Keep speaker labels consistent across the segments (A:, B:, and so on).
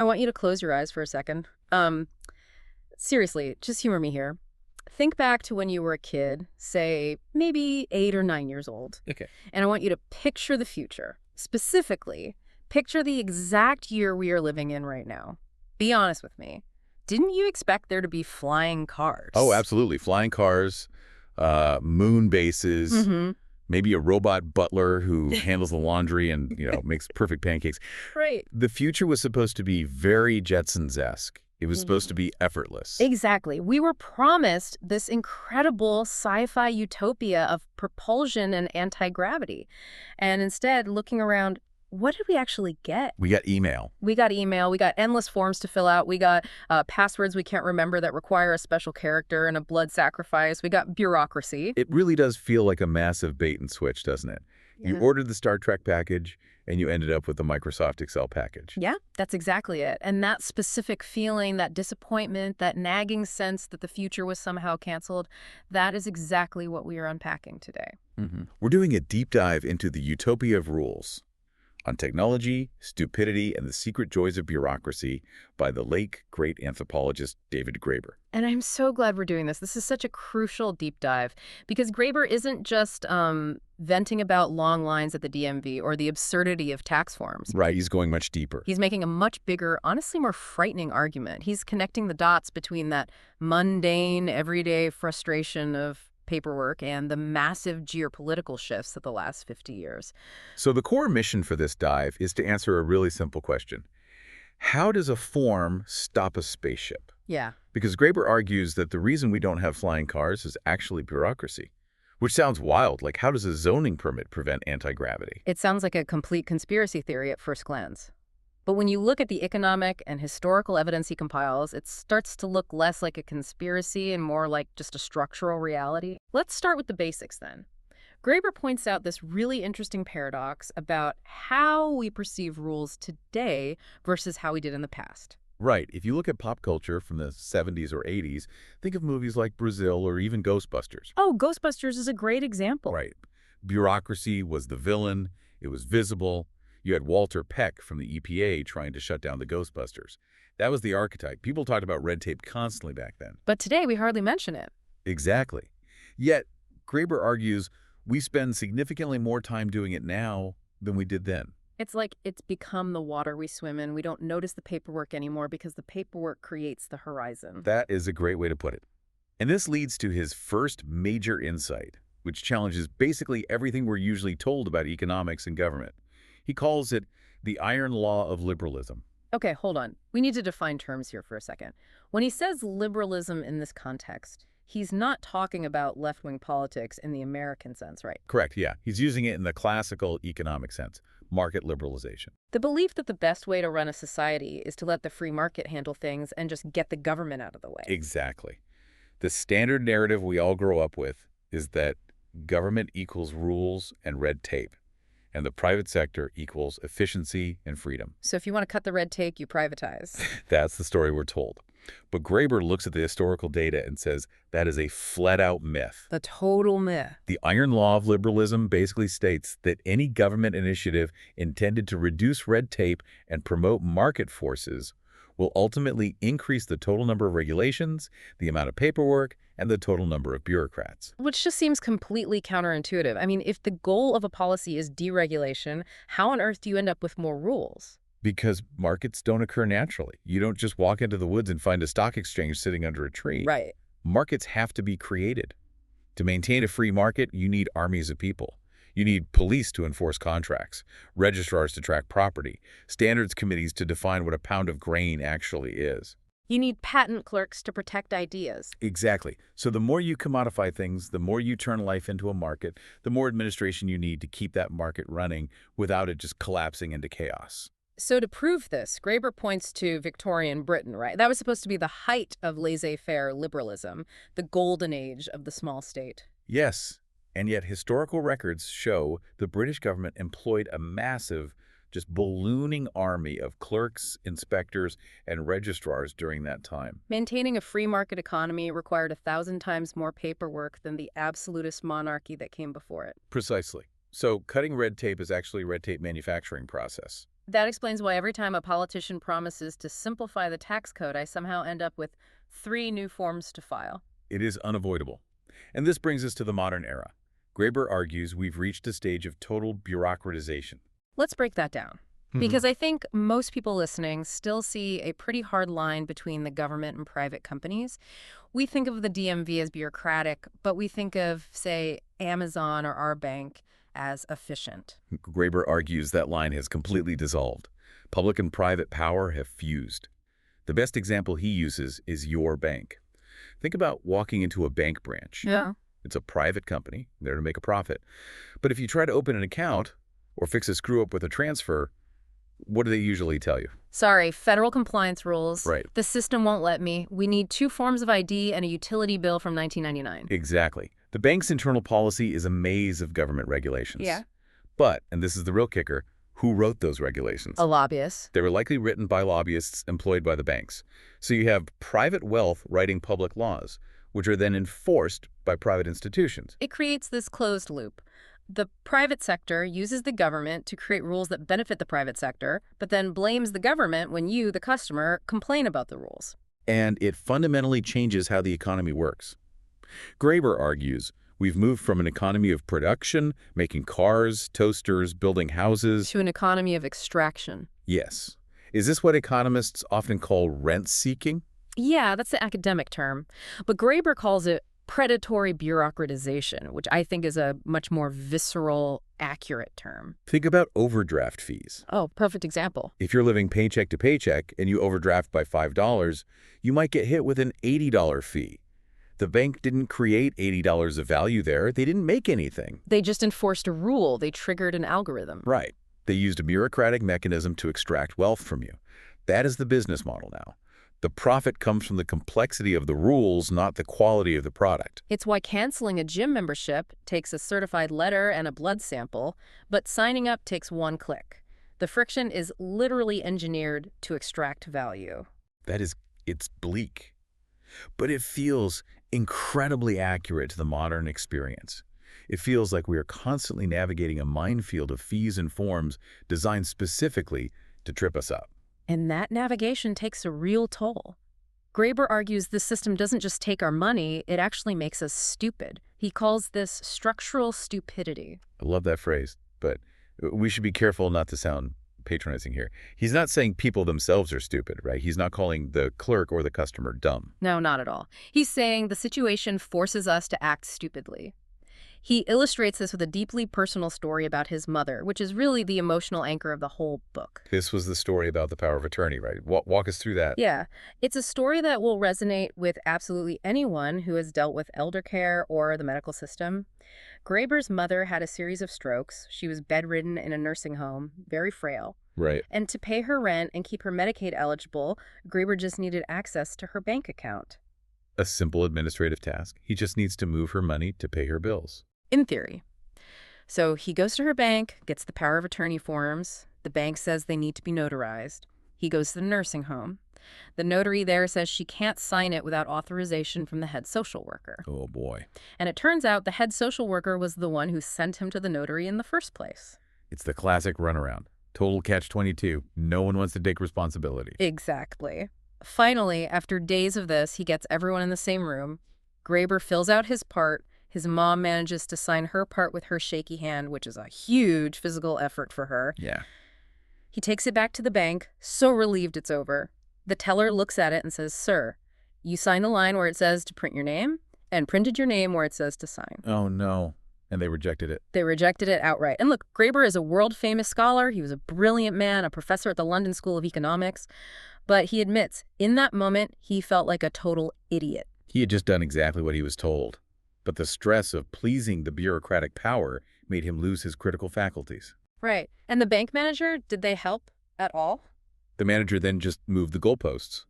A: I want you to close your eyes for a second. Seriously, just humor me here. Think back to when you were a kid, say maybe 8 or 9 years old.
B: Okay.
A: And I want you to picture the future. Specifically, picture the exact year we are living in right now. Be honest with me. Didn't you expect there to be flying cars?
B: Oh, absolutely. Flying cars, moon bases, maybe a robot butler who handles the laundry and, makes perfect pancakes.
A: Right.
B: The future was supposed to be very Jetsons-esque. It was supposed to be effortless.
A: Exactly. We were promised this incredible sci-fi utopia of propulsion and anti-gravity. And instead, looking around, what did we actually get?
B: We got email.
A: We got email. We got endless forms to fill out. We got passwords we can't remember that require a special character and a blood sacrifice. We got bureaucracy.
B: It really does feel like a massive bait and switch, doesn't it?
A: Yeah.
B: You ordered the Star Trek package, and you ended up with the Microsoft Excel package.
A: Yeah, that's exactly it. And that specific feeling, that disappointment, that nagging sense that the future was somehow canceled, that is exactly what we are unpacking today.
B: We're doing a deep dive into the Utopia of Rules on technology, stupidity, and the secret joys of bureaucracy by the late, great anthropologist David Graeber.
A: And I'm so glad we're doing this. This is such a crucial deep dive because Graeber isn't just venting about long lines at the DMV or the absurdity of tax forms.
B: Right, he's going much deeper.
A: He's making a much bigger, honestly more frightening argument. He's connecting the dots between that mundane, everyday frustration of paperwork and the massive geopolitical shifts of the last 50 years.
B: So the core mission for this dive is to answer a really simple question. How does a form stop a spaceship?
A: Yeah.
B: Because Graeber argues that the reason we don't have flying cars is actually bureaucracy, which sounds wild. Like, how does a zoning permit prevent anti-gravity?
A: It sounds like a complete conspiracy theory at first glance. But when you look at the economic and historical evidence he compiles, it starts to look less like a conspiracy and more like just a structural reality. Let's start with the basics then. Graeber points out this really interesting paradox about how we perceive rules today versus how we did in the past.
B: Right. If you look at pop culture from the 70s or 80s, think of movies like Brazil or even Ghostbusters.
A: Oh, Ghostbusters is a great example.
B: Right. Bureaucracy was the villain. It was visible. You had Walter Peck from the EPA trying to shut down the Ghostbusters. That was the archetype. People talked about red tape constantly back then.
A: But today we hardly mention it.
B: Exactly. Yet, Graeber argues we spend significantly more time doing it now than we did then.
A: It's like it's become the water we swim in. We don't notice the paperwork anymore because the paperwork creates the horizon.
B: That is a great way to put it. And this leads to his first major insight, which challenges basically everything we're usually told about economics and government. He calls it the iron law of liberalism.
A: Okay, hold on. We need to define terms here for a second. When he says liberalism in this context, he's not talking about left-wing politics in the American sense, right?
B: Correct, yeah. He's using it in the classical economic sense, market liberalization.
A: The belief that the best way to run a society is to let the free market handle things and just get the government out of the way.
B: Exactly. The standard narrative we all grow up with is that government equals rules and red tape, and the private sector equals efficiency and freedom.
A: So if you want to cut the red tape, you privatize.
B: That's the story we're told. But Graeber looks at the historical data and says that is a flat-out myth.
A: The total myth.
B: The iron law of liberalism basically states that any government initiative intended to reduce red tape and promote market forces will ultimately increase the total number of regulations, the amount of paperwork, and the total number of bureaucrats.
A: Which just seems completely counterintuitive. I mean, if the goal of a policy is deregulation, how on earth do you end up with more rules?
B: Because markets don't occur naturally. You don't just walk into the woods and find a stock exchange sitting under a tree.
A: Right.
B: Markets have to be created. To maintain a free market, you need armies of people. You need police to enforce contracts, registrars to track property, standards committees to define what a pound of grain actually is.
A: You need patent clerks to protect ideas.
B: Exactly. So the more you commodify things, the more you turn life into a market, the more administration you need to keep that market running without it just collapsing into chaos.
A: So to prove this, Graeber points to Victorian Britain, right? That was supposed to be the height of laissez-faire liberalism, the golden age of the small state.
B: Yes, and yet historical records show the British government employed a massive, just ballooning army of clerks, inspectors, and registrars during that time.
A: Maintaining a free market economy required 1,000 times more paperwork than the absolutist monarchy that came before it.
B: Precisely. So cutting red tape is actually a red tape manufacturing process.
A: That explains why every time a politician promises to simplify the tax code, I somehow end up with 3 new forms to file.
B: It is unavoidable. And this brings us to the modern era. Graeber argues we've reached a stage of total bureaucratization.
A: Let's break that down. Because I think most people listening still see a pretty hard line between the government and private companies. We think of the DMV as bureaucratic, but we think of, say, Amazon or our bank as efficient.
B: Graeber argues that line has completely dissolved. Public and private power have fused. The best example he uses is your bank. Think about walking into a bank branch.
A: Yeah.
B: It's a private company, there to make a profit. But if you try to open an account or fix a screw-up with a transfer, what do they usually tell you?
A: Sorry, federal compliance rules.
B: Right.
A: The system won't let me. We need 2 forms of ID and a utility bill from 1999.
B: Exactly. The bank's internal policy is a maze of government regulations.
A: Yeah.
B: But, and this is the real kicker, who wrote those regulations?
A: A lobbyist.
B: They were likely written by lobbyists employed by the banks. So you have private wealth writing public laws, which are then enforced by private institutions.
A: It creates this closed loop. The private sector uses the government to create rules that benefit the private sector, but then blames the government when you, the customer, complain about the rules.
B: And it fundamentally changes how the economy works. Graeber argues we've moved from an economy of production, making cars, toasters, building houses,
A: To an economy of extraction.
B: yes. Is this what economists often call rent-seeking?
A: Yeah, that's the academic term. But Graeber calls it predatory bureaucratization, which I think is a much more visceral, accurate term.
B: Think about overdraft fees.
A: Oh, perfect example.
B: If you're living paycheck to paycheck and you overdraft by $5, you might get hit with an $80 fee. The bank didn't create $80 of value there. They didn't make anything.
A: They just enforced a rule. They triggered an algorithm.
B: Right. They used a bureaucratic mechanism to extract wealth from you. That is the business model now. The profit comes from the complexity of the rules, not the quality of the product.
A: It's why canceling a gym membership takes a certified letter and a blood sample, but signing up takes 1 click. The friction is literally engineered to extract value.
B: It's bleak. But it feels incredibly accurate to the modern experience. It feels like we are constantly navigating a minefield of fees and forms designed specifically to trip us up.
A: And that navigation takes a real toll. Graeber argues this system doesn't just take our money, it actually makes us stupid. He calls this structural stupidity.
B: I love that phrase, but we should be careful not to sound patronizing here. He's not saying people themselves are stupid, right? He's not calling the clerk or the customer dumb.
A: No, not at all. He's saying the situation forces us to act stupidly. He illustrates this with a deeply personal story about his mother, which is really the emotional anchor of the whole book.
B: This was the story about the power of attorney, right? Walk us through that.
A: Yeah, it's a story that will resonate with absolutely anyone who has dealt with elder care or the medical system. Graeber's mother had a series of strokes. She was bedridden in a nursing home, very frail.
B: Right.
A: And to pay her rent and keep her Medicaid eligible, Graeber just needed access to her bank account.
B: A simple administrative task. He just needs to move her money to pay her bills.
A: In theory. So he goes to her bank, gets the power of attorney forms. The bank says they need to be notarized. He goes to the nursing home. The notary there says she can't sign it without authorization from the head social worker.
B: Oh, boy.
A: And it turns out the head social worker was the one who sent him to the notary in the first place.
B: It's the classic runaround. Total catch-22. No one wants to take responsibility.
A: Exactly. Finally, after days of this, he gets everyone in the same room. Graeber fills out his part. His mom manages to sign her part with her shaky hand, which is a huge physical effort for her.
B: Yeah.
A: He takes it back to the bank, so relieved it's over. The teller looks at it and says, "Sir, you signed the line where it says to print your name and printed your name where it says to sign."
B: Oh, no. And they rejected it.
A: They rejected it outright. And look, Graeber is a world-famous scholar. He was a brilliant man, a professor at the London School of Economics. But he admits, in that moment, he felt like a total idiot.
B: He had just done exactly what he was told. But the stress of pleasing the bureaucratic power made him lose his critical faculties.
A: Right. And the bank manager, did they help at all?
B: The manager then just moved the goalposts.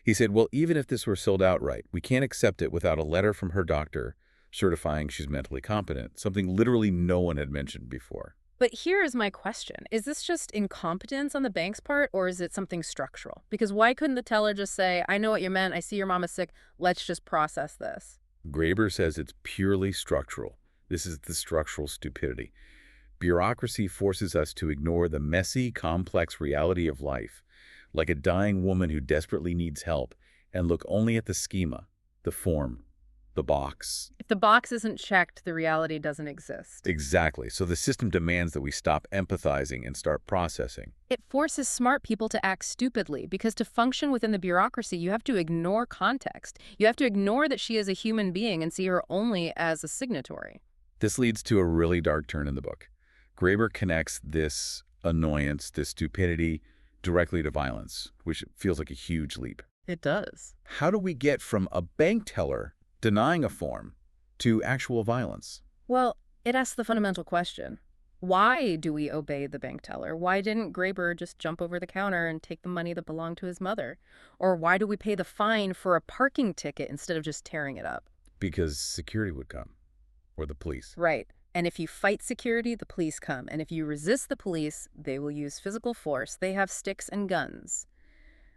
B: He said, well, even if this were sold outright, we can't accept it without a letter from her doctor certifying she's mentally competent, something literally no one had mentioned before.
A: But here is my question. Is this just incompetence on the bank's part, or is it something structural? Because why couldn't the teller just say, I know what you meant, I see your mom is sick, let's just process this?
B: Graeber says it's purely structural. This is the structural stupidity. Bureaucracy forces us to ignore the messy, complex reality of life, like a dying woman who desperately needs help, and look only at the schema, the form, the box.
A: If the box isn't checked, the reality doesn't exist.
B: Exactly. So the system demands that we stop empathizing and start processing.
A: It forces smart people to act stupidly because to function within the bureaucracy, you have to ignore context. You have to ignore that she is a human being and see her only as a signatory.
B: This leads to a really dark turn in the book. Graeber connects this annoyance, this stupidity, directly to violence, which feels like a huge leap.
A: It does.
B: How do we get from a bank teller denying a form to actual violence?
A: Well, it asks the fundamental question. Why do we obey the bank teller? Why didn't Graeber just jump over the counter and take the money that belonged to his mother? Or why do we pay the fine for a parking ticket instead of just tearing it up?
B: Because security would come, or the police.
A: Right. And if you fight security, the police come. And if you resist the police, they will use physical force. They have sticks and guns.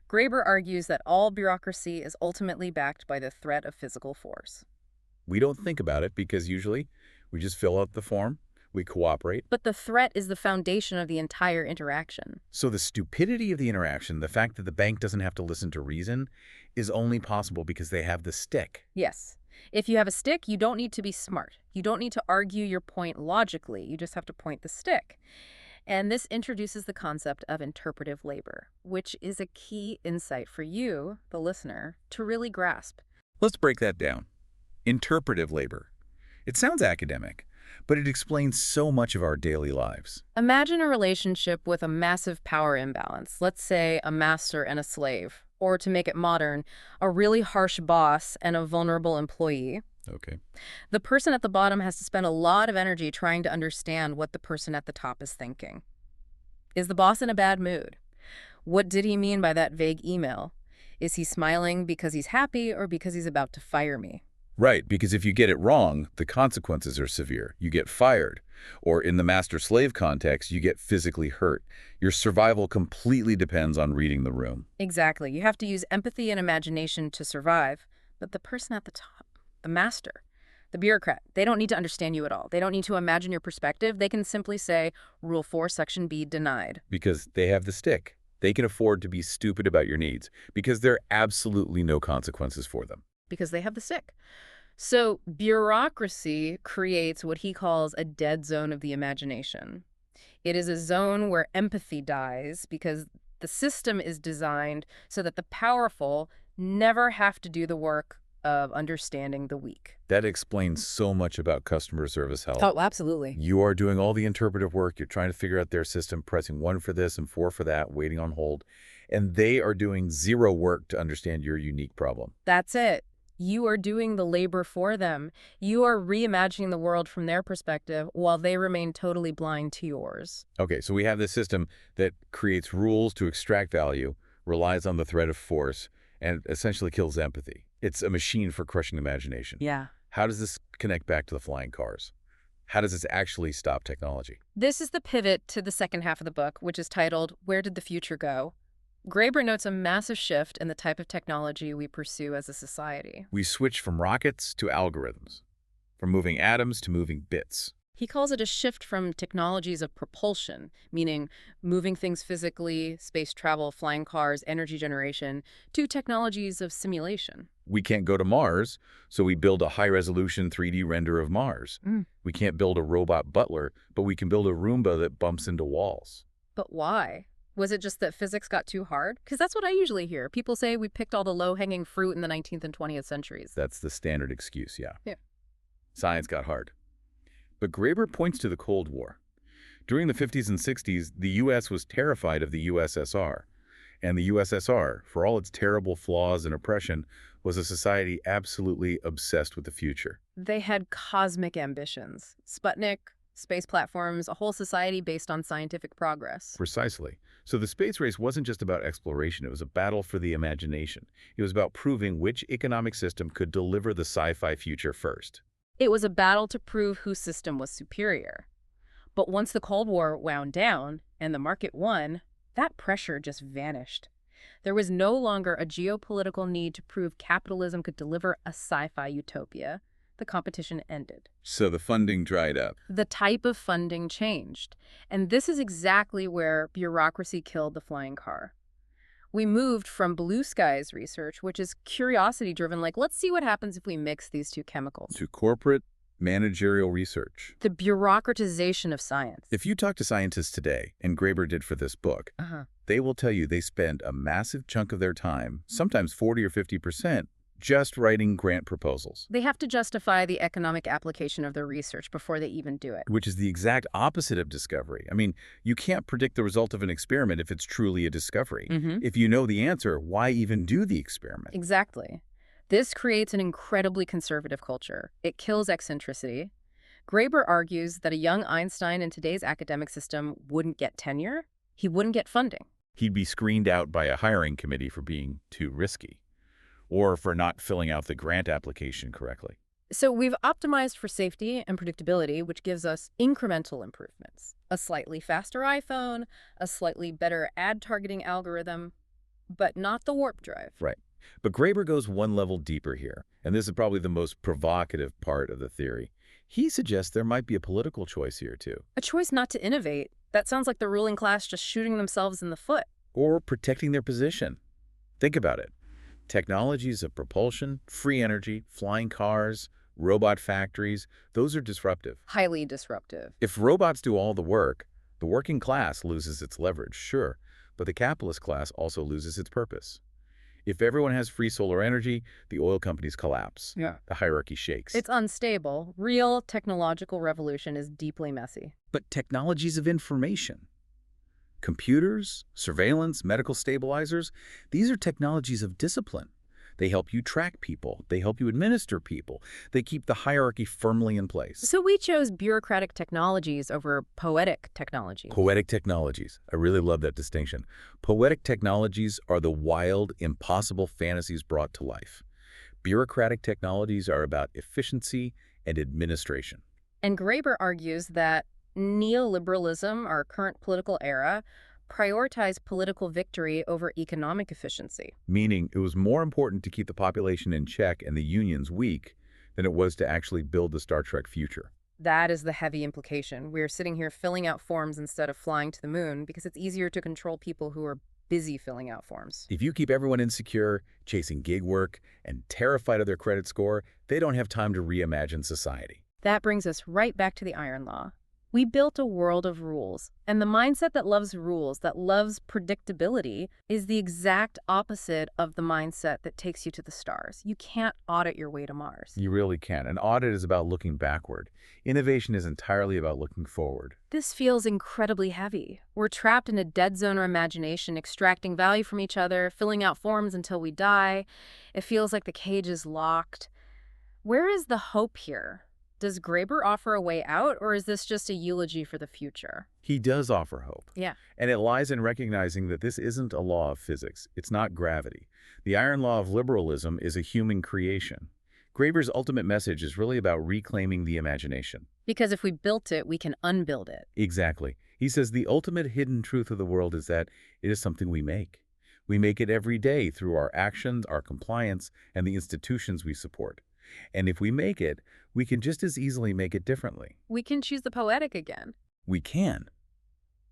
A: Graeber argues that all bureaucracy is ultimately backed by the threat of physical force.
B: We don't think about it because usually we just fill out the form, we cooperate.
A: But the threat is the foundation of the entire interaction.
B: So the stupidity of the interaction, the fact that the bank doesn't have to listen to reason, is only possible because they have the stick.
A: Yes. If you have a stick, you don't need to be smart. You don't need to argue your point logically. You just have to point the stick. And this introduces the concept of interpretive labor, which is a key insight for you, the listener, to really grasp.
B: Let's break that down. Interpretive labor. It sounds academic, but it explains so much of our daily lives.
A: Imagine a relationship with a massive power imbalance, let's say a master and a slave, or to make it modern, a really harsh boss and a vulnerable employee.
B: Okay.
A: The person at the bottom has to spend a lot of energy trying to understand what the person at the top is thinking. Is the boss in a bad mood? What did he mean by that vague email? Is he smiling because he's happy or because he's about to fire me?
B: Right, because if you get it wrong, the consequences are severe. You get fired. Or in the master-slave context, you get physically hurt. Your survival completely depends on reading the room.
A: Exactly. You have to use empathy and imagination to survive. But the person at the top, the master, the bureaucrat, they don't need to understand you at all. They don't need to imagine your perspective. They can simply say, Rule 4, Section B, denied.
B: Because they have the stick. They can afford to be stupid about your needs because there are absolutely no consequences for them.
A: Because they have the stick. So bureaucracy creates what he calls a dead zone of the imagination. It is a zone where empathy dies because the system is designed so that the powerful never have to do the work of understanding the weak.
B: That explains so much about customer service health.
A: Oh, absolutely.
B: You are doing all the interpretive work. You're trying to figure out their system, pressing 1 for this and 4 for that, waiting on hold. And they are doing 0 work to understand your unique problem.
A: That's it. You are doing the labor for them. You are reimagining the world from their perspective while they remain totally blind to yours.
B: Okay, so we have this system that creates rules to extract value, relies on the threat of force, and essentially kills empathy. It's a machine for crushing imagination.
A: Yeah.
B: How does this connect back to the flying cars? How does this actually stop technology?
A: This is the pivot to the second half of the book, which is titled, Where Did the Future Go? Graeber notes a massive shift in the type of technology we pursue as a society.
B: We switch from rockets to algorithms, from moving atoms to moving bits.
A: He calls it a shift from technologies of propulsion, meaning moving things physically, space travel, flying cars, energy generation, to technologies of simulation.
B: We can't go to Mars, so we build a high-resolution 3D render of Mars. We can't build a robot butler, but we can build a Roomba that bumps into walls.
A: But why? Was it just that physics got too hard? Because that's what I usually hear. People say we picked all the low-hanging fruit in the 19th and 20th centuries.
B: That's the standard excuse, yeah.
A: Yeah.
B: Science got hard. But Graeber points to the Cold War. During the 50s and 60s, the U.S. was terrified of the USSR. And the USSR, for all its terrible flaws and oppression, was a society absolutely obsessed with the future.
A: They had cosmic ambitions. Sputnik, space platforms, a whole society based on scientific progress.
B: Precisely. So the space race wasn't just about exploration. It was a battle for the imagination. It was about proving which economic system could deliver the sci-fi future first.
A: It was a battle to prove whose system was superior. But once the Cold War wound down and the market won, that pressure just vanished. There was no longer a geopolitical need to prove capitalism could deliver a sci-fi utopia. the competition ended.
B: So the funding dried up.
A: The type of funding changed. And this is exactly where bureaucracy killed the flying car. We moved from blue skies research, which is curiosity-driven, like, let's see what happens if we mix these two chemicals,
B: To corporate managerial research.
A: the bureaucratization of science.
B: If you talk to scientists today, and Graeber did for this book, they will tell you they spend a massive chunk of their time, sometimes 40 or 50%, just writing grant proposals.
A: They have to justify the economic application of their research before they even do it.
B: Which is the exact opposite of discovery. I mean, you can't predict the result of an experiment if it's truly a discovery. If you know the answer, why even do the experiment?
A: Exactly. This creates an incredibly conservative culture. It kills eccentricity. Graeber argues that a young Einstein in today's academic system wouldn't get tenure. He wouldn't get funding.
B: He'd be screened out by a hiring committee for being too risky, or for not filling out the grant application correctly.
A: So we've optimized for safety and predictability, which gives us incremental improvements. A slightly faster iPhone, a slightly better ad targeting algorithm, but not the warp drive.
B: Right. But Graeber goes one level deeper here, and this is probably the most provocative part of the theory. He suggests there might be a political choice here, too.
A: A choice not to innovate. That sounds like the ruling class just shooting themselves in the foot.
B: Or protecting their position. Think about it. Technologies of propulsion, free energy, flying cars, robot factories, those are disruptive.
A: Highly disruptive.
B: If robots do all the work, the working class loses its leverage, sure, but the capitalist class also loses its purpose. If everyone has free solar energy, the oil companies collapse.
A: Yeah.
B: The hierarchy shakes.
A: It's unstable. Real technological revolution is deeply messy.
B: But technologies of information, computers, surveillance, medical stabilizers, these are technologies of discipline. They help you track people. They help you administer people. They keep the hierarchy firmly in place.
A: So we chose bureaucratic technologies over poetic technologies.
B: Poetic technologies. I really love that distinction. Poetic technologies are the wild, impossible fantasies brought to life. Bureaucratic technologies are about efficiency and administration.
A: And Graeber argues that neoliberalism, our current political era, prioritized political victory over economic efficiency.
B: Meaning it was more important to keep the population in check and the unions weak than it was to actually build the Star Trek future.
A: That is the heavy implication. We're sitting here filling out forms instead of flying to the moon because it's easier to control people who are busy filling out forms.
B: If you keep everyone insecure, chasing gig work, and terrified of their credit score, they don't have time to reimagine society.
A: That brings us right back to the iron law. We built a world of rules, and the mindset that loves rules, that loves predictability, is the exact opposite of the mindset that takes you to the stars. You can't audit your way to Mars.
B: You really can. An audit is about looking backward. Innovation is entirely about looking forward.
A: This feels incredibly heavy. We're trapped in a dead zone of imagination, extracting value from each other, filling out forms until we die. It feels like the cage is locked. Where is the hope here? Does Graeber offer a way out, or is this just a eulogy for the future?
B: He does offer hope.
A: Yeah.
B: And it lies in recognizing that this isn't a law of physics. It's not gravity. The iron law of liberalism is a human creation. Graeber's ultimate message is really about reclaiming the imagination.
A: Because if we built it, we can unbuild it.
B: Exactly. He says the ultimate hidden truth of the world is that it is something we make. We make it every day through our actions, our compliance, and the institutions we support. And if we make it, we can just as easily make it differently.
A: We can choose the poetic again.
B: We can.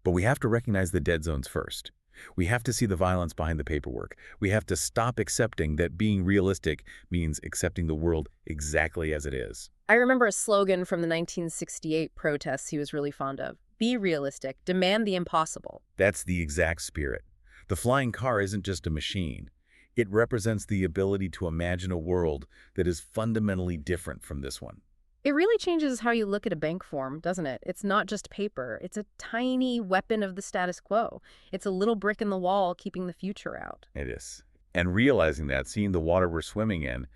B: But we have to recognize the dead zones first. We have to see the violence behind the paperwork. We have to stop accepting that being realistic means accepting the world exactly as it is.
A: I remember a slogan from the 1968 protests he was really fond of. Be realistic. Demand the impossible.
B: That's the exact spirit. The flying car isn't just a machine. It represents the ability to imagine a world that is fundamentally different from this one.
A: It really changes how you look at a bank form, doesn't it? It's not just paper. It's a tiny weapon of the status quo. It's a little brick in the wall keeping the future out.
B: It is. And realizing that, seeing the water we're swimming in,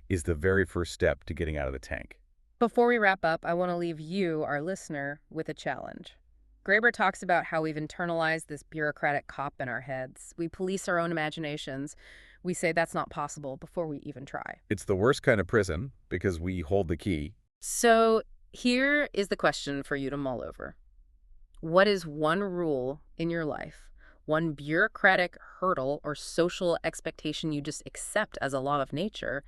B: is the very first step to getting out of the tank.
A: Before we wrap up, I want to leave you, our listener, with a challenge. Graeber talks about how we've internalized this bureaucratic cop in our heads. We police our own imaginations. We say that's not possible before we even try.
B: It's the worst kind of prison because we hold the key.
A: So here is the question for you to mull over. What is one rule in your life, one bureaucratic hurdle or social expectation you just accept as a law of nature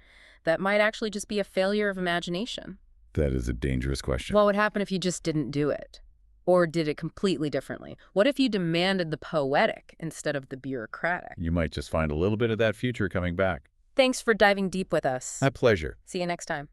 A: that might actually just be a failure of imagination?
B: That is a dangerous question.
A: What would happen if you just didn't do it? Or did it completely differently? What if you demanded the poetic instead of the bureaucratic?
B: You might just find a little bit of that future coming back.
A: Thanks for diving deep with us.
B: My pleasure.
A: See you next time.